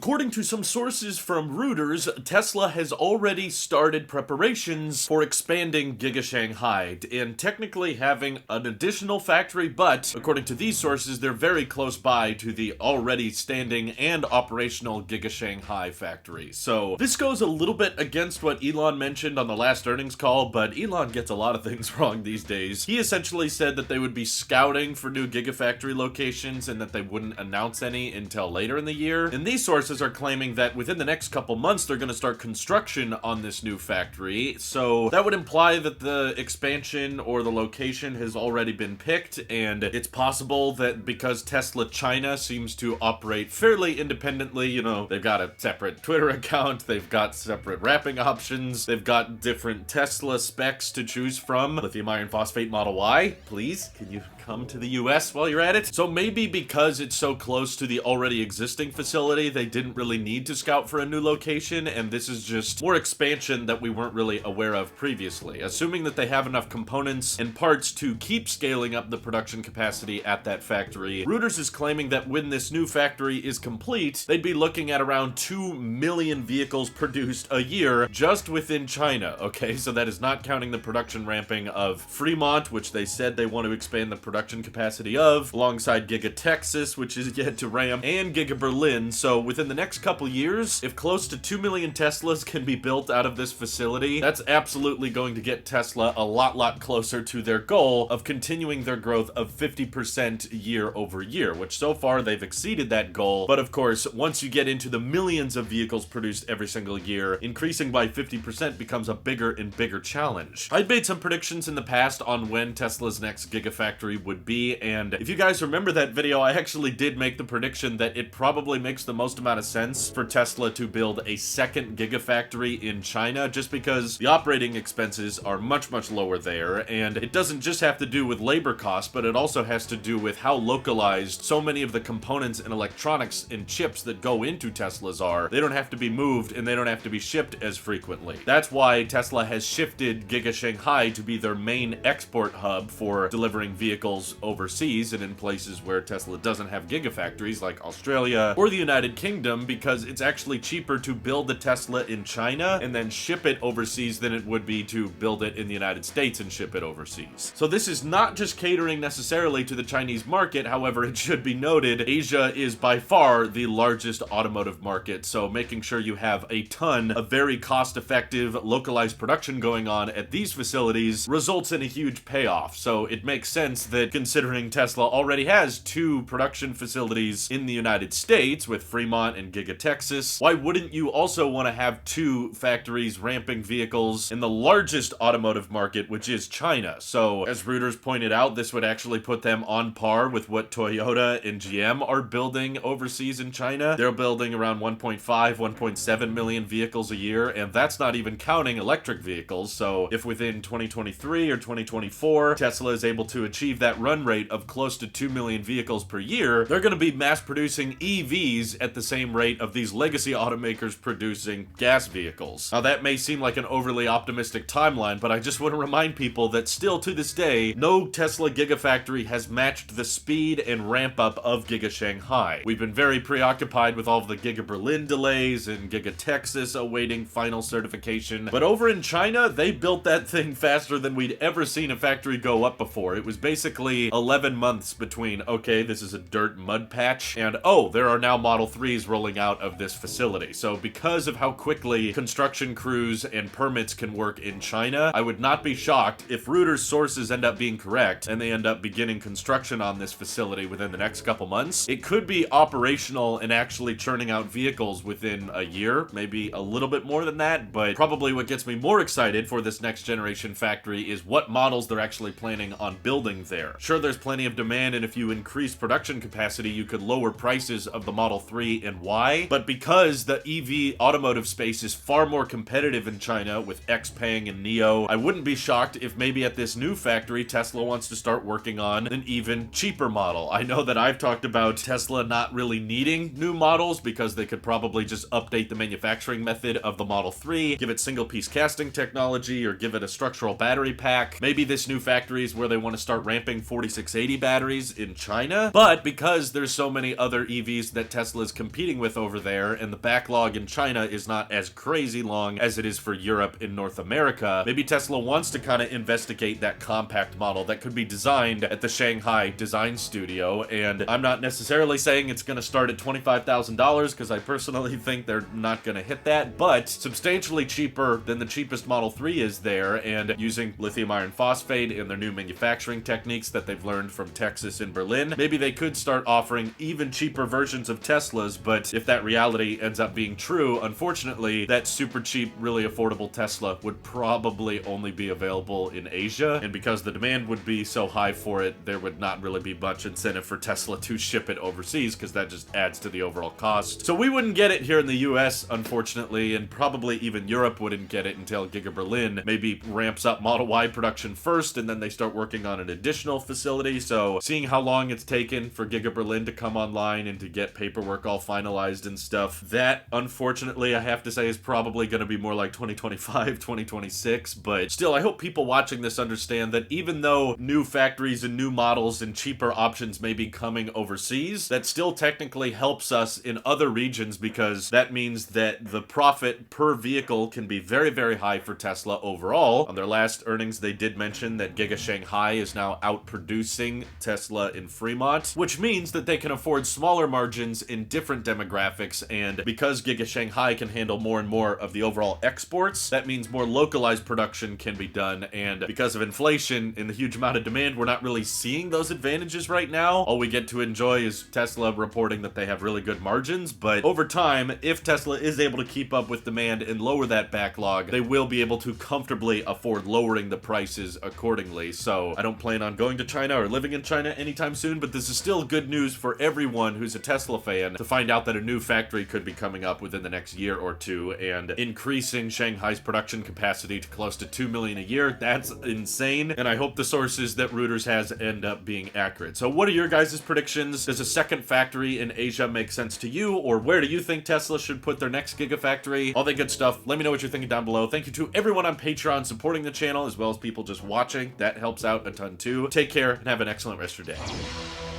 According to some sources from Reuters, Tesla has already started preparations for expanding GigaShanghai and technically having an additional factory, but according to these sources, they're very close by to the already standing and operational GigaShanghai factory. So this goes a little bit against what Elon mentioned on the last earnings call, but Elon gets a lot of things wrong these days. He essentially said that they would be scouting for new Gigafactory locations and that they wouldn't announce any until later in the year. And these sources are claiming that within the next couple months, they're going to start construction on this new factory. So that would imply that the expansion or the location has already been picked, and it's possible that because Tesla China seems to operate fairly independently, you know, they've got a separate Twitter account, they've got separate wrapping options, they've got different Tesla specs to choose from. Lithium iron phosphate Model Y, please, can you come to the US while you're at it? So maybe because it's so close to the already existing facility, they didn't really need to scout for a new location, and this is just more expansion that we weren't really aware of previously. Assuming that they have enough components and parts to keep scaling up the production capacity at that factory, Reuters is claiming that when this new factory is complete, they'd be looking at around 2 million vehicles produced a year just within China, okay? So that is not counting the production ramping of Fremont, which they said they want to expand the production capacity of, alongside Giga Texas, which is yet to ramp, and GigaBerlin. So within the next couple years, if close to 2 million Teslas can be built out of this facility, that's absolutely going to get Tesla a lot closer to their goal of continuing their growth of 50% year over year, which so far they've exceeded that goal. But of course, once you get into the millions of vehicles produced every single year, increasing by 50% becomes a bigger and bigger challenge. I'd made some predictions in the past on when Tesla's next Gigafactory would be, and if you guys remember that video, I actually did make the prediction that it probably makes the most amount of sense for Tesla to build a second Gigafactory in China, just because the operating expenses are much lower there, and it doesn't just have to do with labor costs, but it also has to do with how localized so many of the components and electronics and chips that go into Teslas are. They don't have to be moved and they don't have to be shipped as frequently. That's why Tesla has shifted GigaShanghai to be their main export hub for delivering vehicles overseas and in places where Tesla doesn't have Gigafactories like Australia or the United Kingdom, because it's actually cheaper to build the Tesla in China and then ship it overseas than it would be to build it in the United States and ship it overseas. So this is not just catering necessarily to the Chinese market. However, it should be noted, Asia is by far the largest automotive market, so making sure you have a ton of very cost-effective localized production going on at these facilities results in a huge payoff. So it makes sense that, considering Tesla already has 2 production facilities in the United States with Fremont and Giga Texas, why wouldn't you also want to have 2 factories ramping vehicles in the largest automotive market, which is China? So as Reuters pointed out, this would actually put them on par with what Toyota and GM are building overseas in China. They're building around 1.5, 1.7 million vehicles a year, and that's not even counting electric vehicles. So if within 2023 or 2024, Tesla is able to achieve that run rate of close to 2 million vehicles per year, they're going to be mass producing EVs at the same rate of these legacy automakers producing gas vehicles. Now that may seem like an overly optimistic timeline, but I just want to remind people that still to this day, no Tesla Gigafactory has matched the speed and ramp up of GigaShanghai. We've been very preoccupied with all of the GigaBerlin delays and Giga Texas awaiting final certification, but over in China, they built that thing faster than we'd ever seen a factory go up before. It was basically 11 months between, okay, this is a dirt mud patch, and oh, there are now Model 3s rolling out of this facility. So because of how quickly construction crews and permits can work in China, I would not be shocked if Reuters sources end up being correct and they end up beginning construction on this facility within the next couple months. It could be operational and actually churning out vehicles within a year, maybe a little bit more than that, but probably what gets me more excited for this next generation factory is what models they're actually planning on building there. Sure, there's plenty of demand, and if you increase production capacity, you could lower prices of the Model 3 and Y, but because the EV automotive space is far more competitive in China with XPeng and NIO, I wouldn't be shocked if maybe at this new factory, Tesla wants to start working on an even cheaper model. I know that I've talked about Tesla not really needing new models because they could probably just update the manufacturing method of the Model 3, give it single piece casting technology, or give it a structural battery pack. Maybe this new factory is where they want to start ramping shipping 4680 batteries in China, but because there's so many other EVs that Tesla is competing with over there, and the backlog in China is not as crazy long as it is for Europe and North America, maybe Tesla wants to kind of investigate that compact model that could be designed at the Shanghai design studio. And I'm not necessarily saying it's going to start at $25,000 because I personally think they're not going to hit that, but substantially cheaper than the cheapest Model 3 is there, and using lithium iron phosphate and their new manufacturing techniques that they've learned from Texas and Berlin, maybe they could start offering even cheaper versions of Teslas. But if that reality ends up being true, unfortunately, that super cheap, really affordable Tesla would probably only be available in Asia, and because the demand would be so high for it, there would not really be much incentive for Tesla to ship it overseas, because that just adds to the overall cost. So we wouldn't get it here in the US, unfortunately, and probably even Europe wouldn't get it until GigaBerlin maybe ramps up Model Y production first, and then they start working on an additional facility. So seeing how long it's taken for GigaBerlin to come online and to get paperwork all finalized and stuff, that unfortunately I have to say is probably going to be more like 2025, 2026. But still, I hope people watching this understand that even though new factories and new models and cheaper options may be coming overseas, that still technically helps us in other regions, because that means that the profit per vehicle can be very, very high for Tesla overall. On their last earnings, they did mention that GigaShanghai is now outproducing Tesla in Fremont, which means that they can afford smaller margins in different demographics. And because GigaShanghai can handle more and more of the overall exports, that means more localized production can be done. And because of inflation and the huge amount of demand, we're not really seeing those advantages right now. All we get to enjoy is Tesla reporting that they have really good margins. But over time, if Tesla is able to keep up with demand and lower that backlog, they will be able to comfortably afford lowering the prices accordingly. So I don't plan on going to China or living in China anytime soon, but this is still good news for everyone who's a Tesla fan to find out that a new factory could be coming up within the next year or two and increasing Shanghai's production capacity to close to 2 million a year. That's insane, and I hope the sources that Reuters has end up being accurate. So what are your guys' predictions? Does a second factory in Asia make sense to you, or where do you think Tesla should put their next Gigafactory? All that good stuff. Let me know what you're thinking down below. Thank you to everyone on Patreon supporting the channel, as well as people just watching. That helps out a ton too. Take care and have an excellent rest of your day.